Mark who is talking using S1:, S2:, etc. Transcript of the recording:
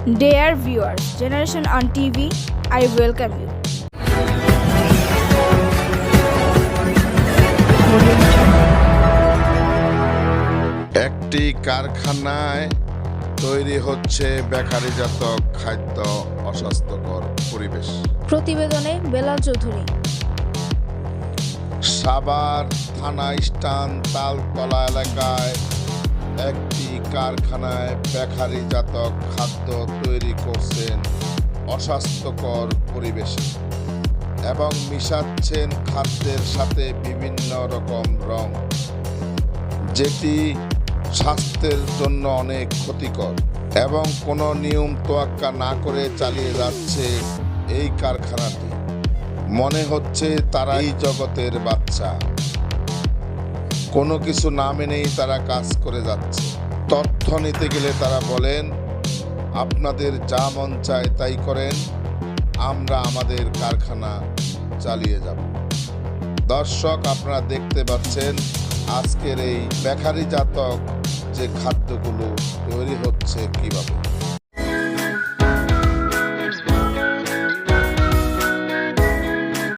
S1: Dear viewers, Generation on TV, I welcome you.
S2: একটি কারখানায় তৈরি হচ্ছে বেকারিজাত খাদ্য, অস্বাস্থ্যকর পরিবেশ।
S1: প্রতিবেদনে বেলাল চৌধুরী।
S2: সাভার থানা স্টান তালতলা এলাকায় একটি কারখানায় বেকারিজাত খাদ্য তৈরি করছেন অস্বাস্থ্যকর পরিবেশে এবং মিশাচ্ছেন খাদ্যের সাথে বিভিন্ন রকম রং, যেটি স্বাস্থ্যের জন্য অনেক ক্ষতিকর এবং কোনো নিয়ম তোয়াক্কা না করে চালিয়ে যাচ্ছে এই কারখানাটি। মনে হচ্ছে তারা এই জগতের বাচ্চা, কোনো কিছু না মেনেই তারা কাজ করে যাচ্ছে। তথ্য নিতে গেলে তারা বলেন, আপনাদের যা মন চায় তাই করেন, আমরা আমাদের কারখানা চালিয়ে যাব। দর্শক, আপনারা দেখতে পাচ্ছেন আজকের এই বেকারিজাত যে খাদ্যগুলো তৈরি হচ্ছে কিভাবে।